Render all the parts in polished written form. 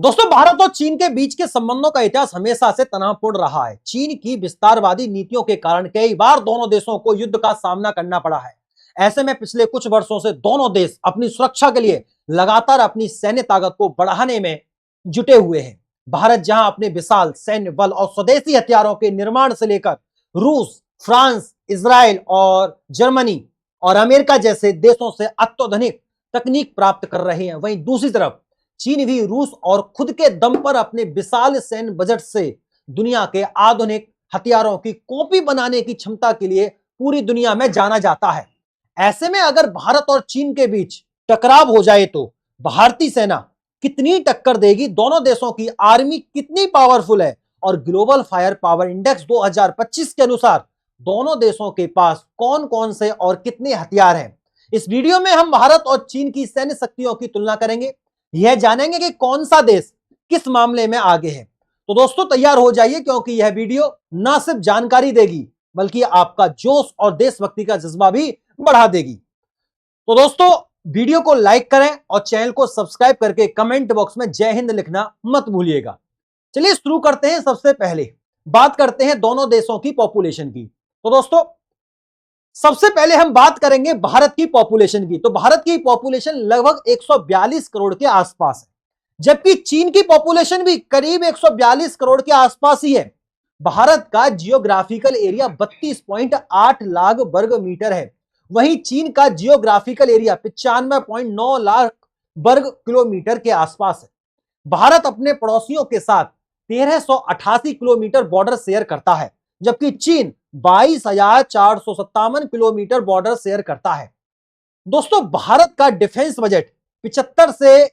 दोस्तों, भारत और चीन के बीच के संबंधों का इतिहास हमेशा से तनावपूर्ण रहा है। चीन की विस्तारवादी नीतियों के कारण कई बार दोनों देशों को युद्ध का सामना करना पड़ा है। ऐसे में पिछले कुछ वर्षों से दोनों देश अपनी सुरक्षा के लिए लगातार अपनी सैन्य ताकत को बढ़ाने में जुटे हुए हैं। भारत जहां अपने विशाल सैन्य बल और स्वदेशी हथियारों के निर्माण से लेकर रूस, फ्रांस, इजराइल और जर्मनी और अमेरिका जैसे देशों से अत्याधुनिक तकनीक प्राप्त कर रहे हैं, वहीं दूसरी तरफ चीन भी रूस और खुद के दम पर अपने विशाल सैन्य बजट से दुनिया के आधुनिक हथियारों की कॉपी बनाने की क्षमता के लिए पूरी दुनिया में जाना जाता है। ऐसे में अगर भारत और चीन के बीच टकराव हो जाए तो भारतीय सेना कितनी टक्कर देगी, दोनों देशों की आर्मी कितनी पावरफुल है और ग्लोबल फायर पावर इंडेक्स 2025 के अनुसार दोनों देशों के पास कौन कौन से और कितने हथियार हैं। इस वीडियो में हम भारत और चीन की सैन्य शक्तियों की तुलना करेंगे, यह जानेंगे कि कौन सा देश किस मामले में आगे है। तो दोस्तों तैयार हो जाइए, क्योंकि यह वीडियो ना सिर्फ जानकारी देगी बल्कि आपका जोश और देशभक्ति का जज्बा भी बढ़ा देगी। तो दोस्तों वीडियो को लाइक करें और चैनल को सब्सक्राइब करके कमेंट बॉक्स में जय हिंद लिखना मत भूलिएगा। चलिए शुरू करते हैं। सबसे पहले बात करते हैं दोनों देशों की पॉपुलेशन की। तो दोस्तों सबसे पहले हम बात करेंगे भारत की पॉपुलेशन की। तो भारत की पॉपुलेशन लगभग 142 करोड़ के आसपास है, जबकि चीन की पॉपुलेशन भी करीब 142 करोड़ के आसपास ही है। भारत का जियोग्राफिकल एरिया 32.8 लाख वर्ग मीटर है, वहीं चीन का जियोग्राफिकल एरिया 95.9 लाख वर्ग किलोमीटर के आसपास है। भारत अपने पड़ोसियों के साथ 1388 किलोमीटर बॉर्डर शेयर करता है, जबकि चीन 22,457 किलोमीटर बॉर्डर शेयर करता है। दोस्तों भारत का डिफेंस बजट 75 से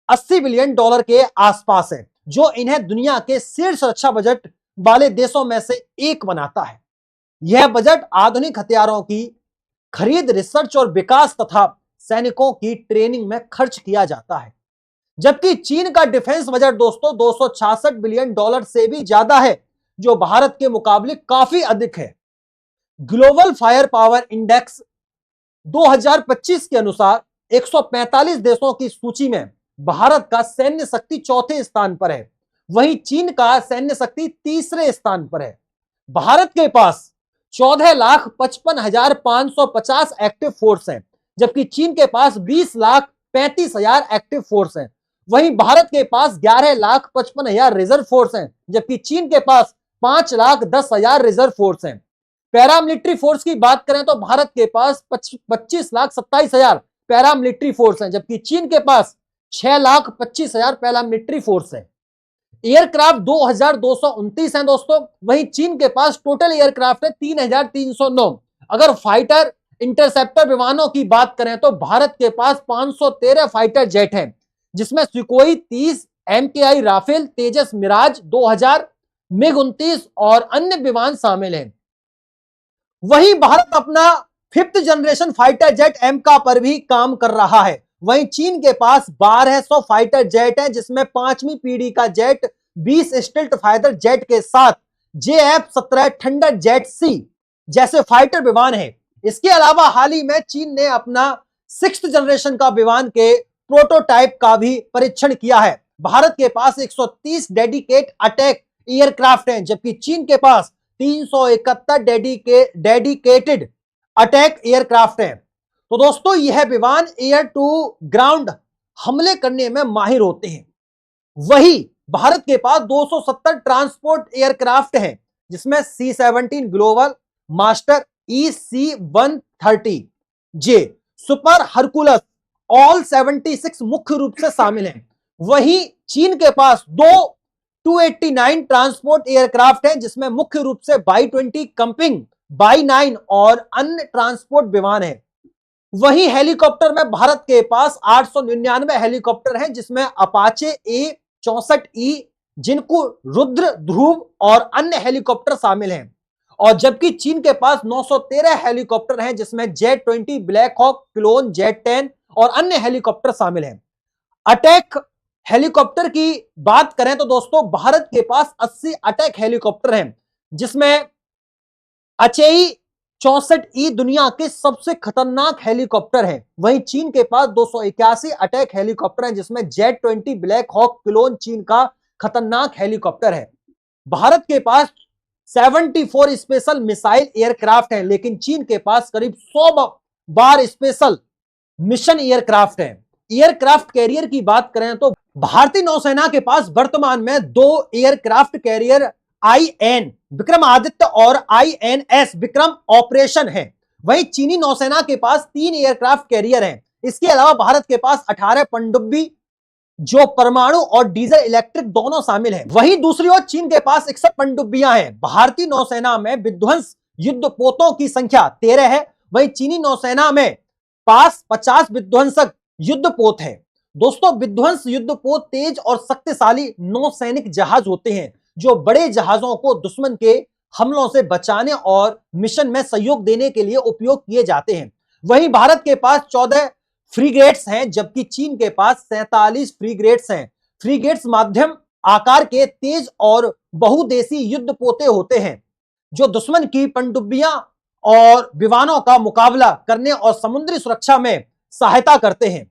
80 बिलियन डॉलर के आसपास है, जो इन्हें दुनिया के शीर्ष रक्षा बजट वाले देशों में से एक बनाता है। यह बजट आधुनिक हथियारों की खरीद, रिसर्च और विकास तथा सैनिकों की ट्रेनिंग में खर्च किया जाता है, जबकि चीन का डिफेंस बजट दोस्तों 266 बिलियन डॉलर से भी ज्यादा है, जो भारत के मुकाबले काफी अधिक है। ग्लोबल फायर पावर इंडेक्स 2025 के अनुसार 145 देशों की सूची में भारत का सैन्य शक्ति चौथे स्थान पर है, वहीं चीन का सैन्य शक्ति तीसरे स्थान पर है। भारत के पास 14,55,550 एक्टिव फोर्स है, जबकि चीन के पास 20,35,000 एक्टिव फोर्स है। वहीं भारत के पास 11,55,000 रिजर्व फोर्स हैं, जबकि चीन के पास 5,10,000 रिजर्व फोर्स हैं। पैरामिलिट्री फोर्स की बात करें तो भारत के पास 25,27,000 पैरामिलिट्री फोर्स हैं, जबकि चीन के पास 6,25,000 पैरामिलिट्री फोर्स है। एयरक्राफ्ट 2,229 हैं दोस्तों, वहीं चीन के पास टोटल एयरक्राफ्ट है 3,309। अगर फाइटर इंटरसेप्टर विमानों की बात करें तो भारत के पास 513 फाइटर जेट हैं, जिसमें सुखोई 30, MKI राफेल, तेजस मिराज 2000, MiG-29 और अन्य विमान शामिल हैं। वहीं भारत अपना 5th जनरेशन फाइटर जेट एमका पर भी काम कर रहा है। वहीं चीन के पास 1200 फाइटर जेट है, जिसमें 5वीं पीढ़ी का जेट 20 स्टिल्ट फाइटर जेट के साथ JF-17 थंडर जेट सी जैसे फाइटर विमान है। इसके अलावा हाल ही में चीन ने अपना 6th जनरेशन का विमान के प्रोटोटाइप का भी परीक्षण किया है। भारत के पास 130 डेडिकेट अटैक एयरक्राफ्ट हैं, जबकि चीन के पास 371 डेडिकेटेड अटैक एयरक्राफ्ट हैं। तो दोस्तों यह विमान एयर टू ग्राउंड हमले करने में माहिर होते हैं। वही भारत के पास 270 ट्रांसपोर्ट एयरक्राफ्ट हैं, जिसमें C-17 global master EC-130J super Hercules all 76 मुख्य रूप से शामिल हैं। वहीं चीन के पास 289 ट्रांसपोर्ट एयरक्राफ्ट हैं, जिसमें मुख्य रूप से Y-20 कंपिंग, Y-9 और अन्य ट्रांसपोर्ट विमान हैं। वहीं हेलीकॉप्टर में भारत के पास 899 हेलीकॉप्टर हैं, जिसमें अपाचे A-64E, जिनको रुद्र, ध्रुव और अन्य हेलीकॉप्टर शामिल हैं। और जबकि चीन के पास 913 हेलीकॉप्टर हैं, जिसमें Z-20 Black Hawk, clone, Z-10 और अन्य हेलीकॉप्टर शामिल हैं। अटैक हेलीकॉप्टर की बात करें तो दोस्तों भारत के पास 80 अटैक हेलीकॉप्टर हैं, जिसमें अचेई 64E दुनिया के सबसे खतरनाक हेलीकॉप्टर है। वहीं चीन के पास 281 अटैक हेलीकॉप्टर हैं, जिसमें जेट 20 ब्लैक हॉक क्लोन चीन का खतरनाक हेलीकॉप्टर है। भारत के पास 74 स्पेशल मिसाइल एयरक्राफ्ट हैं, लेकिन चीन के पास करीब 100 बार स्पेशल मिशन एयरक्राफ्ट है। एयरक्राफ्ट कैरियर की बात करें तो भारतीय नौसेना के पास वर्तमान में 2 एयरक्राफ्ट कैरियर IN विक्रमादित्य और INS विक्रम ऑपरेशन है। वहीं चीनी नौसेना के पास 3 एयरक्राफ्ट कैरियर हैं। इसके अलावा भारत के पास 18 पनडुब्बी जो परमाणु और डीजल इलेक्ट्रिक दोनों शामिल हैं। वहीं दूसरी ओर चीन के पास 61 पनडुब्बियां हैं। भारतीय नौसेना में विध्वंस युद्धपोतों की संख्या 13 है। वहीं चीनी नौसेना में पास 50 विध्वंसक युद्धपोत है। दोस्तों, विध्वंस युद्धपोत तेज और शक्तिशाली नौसैनिक जहाज होते हैं, जो बड़े जहाजों को दुश्मन के हमलों से बचाने और मिशन में सहयोग देने के लिए उपयोग किए जाते हैं। वहीं भारत के पास 14 फ्रीगेट्स हैं, जबकि चीन के पास 47 फ्रीगेट्स हैं। फ्रीगेट्स मध्यम आकार के तेज और बहुदेशी युद्धपोते होते हैं, जो दुश्मन की पनडुब्बियां और विमानों का मुकाबला करने और समुद्री सुरक्षा में सहायता करते हैं।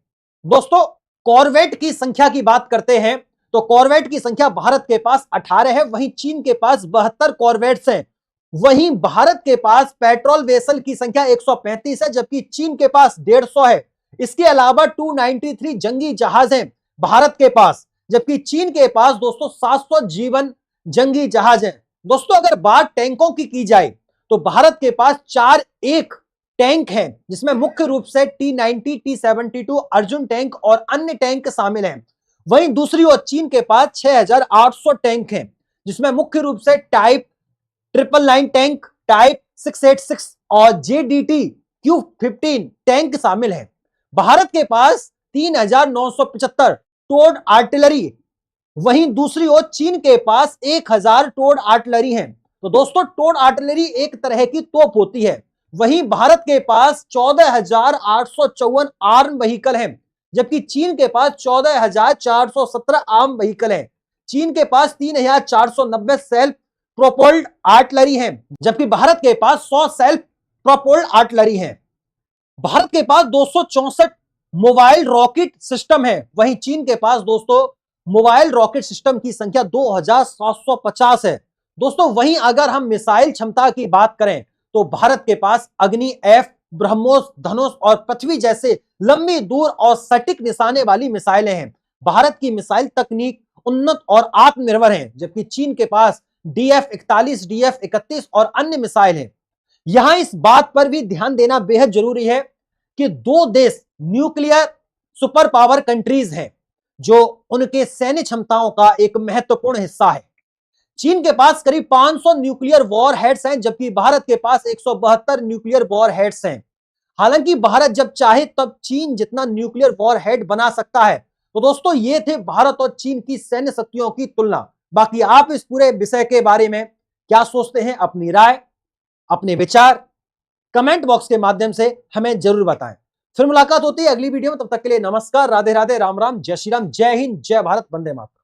दोस्तों, कॉरवेट की संख्या की बात करते हैं तो कॉरवेट की संख्या भारत के पास 18 है। वहीं चीन के पास 72 कॉरवेट्स हैं। वहीं भारत के पास पेट्रोल वेसल की संख्या 135 है, जबकि चीन के पास 150 है। इसके अलावा 293 जंगी जहाज हैं भारत के पास, जबकि चीन के पास दोस्तों 700 जीवन जंगी जहाज हैं। दोस्तों, अगर बात टैंकों की जाए तो भारत के पास 4 एक टैंक हैं, जिसमें मुख्य रूप से T-90, T-72 अर्जुन टैंक और अन्य टैंक शामिल हैं। वहीं दूसरी ओर चीन के पास 6800 टैंक हैं, जिसमें मुख्य रूप से टाइप 999 टैंक, टाइप 686 और JDT Q15 टैंक शामिल हैं। भारत के पास 3975 टोड आर्टिलरी, वहीं दूसरी ओर चीन के पास 1000 टोड आर्टिलरी हैं। तो दोस्तों, टोड आर्टिलरी एक तरह की तोप होती है। वहीं भारत के पास 14,854 आर्म व्हीकल हैं, जबकि चीन के पास 14,417 आर्म व्हीकल हैं। चीन के पास 3,490 सेल्फ प्रोपोल्ड आर्टिलरी हैं, जबकि भारत के पास 100 सेल्फ प्रोपोल्ड आर्टिलरी हैं। भारत के पास 264 मोबाइल रॉकेट सिस्टम है। वहीं चीन के पास दोस्तों मोबाइल रॉकेट सिस्टम की संख्या 2750 है। दोस्तों, वहीं अगर हम मिसाइल क्षमता की बात करें तो भारत के पास अग्नि F, ब्रह्मोस, धनुष और पृथ्वी जैसे लंबी दूर और सटीक निशाने वाली मिसाइलें हैं। भारत की मिसाइल तकनीक उन्नत और आत्मनिर्भर है, जबकि चीन के पास DF-41, DF-31 और अन्य मिसाइल हैं। यहां इस बात पर भी ध्यान देना बेहद जरूरी है कि 2 देश न्यूक्लियर सुपर पावर कंट्रीज हैं, जो उनके सैन्य क्षमताओं का एक महत्वपूर्ण हिस्सा है। चीन के पास करीब 500 न्यूक्लियर वॉर हेड्स हैं, जबकि भारत के पास 172 न्यूक्लियर वॉर हेड्स हैं। हालांकि भारत जब चाहे तब चीन जितना न्यूक्लियर वॉर हेड बना सकता है। तो दोस्तों, ये थे भारत और चीन की सैन्य शक्तियों की तुलना। बाकी आप इस पूरे विषय के बारे में क्या सोचते हैं? अपनी राय, अपने विचार कमेंट बॉक्स के माध्यम से हमें जरूर बताएं। फिर मुलाकात होती है अगली वीडियो में। तब तक के लिए नमस्कार, राधे राधे, राम राम, जय श्री राम, जय हिंद, जय भारत, वंदे मातरम।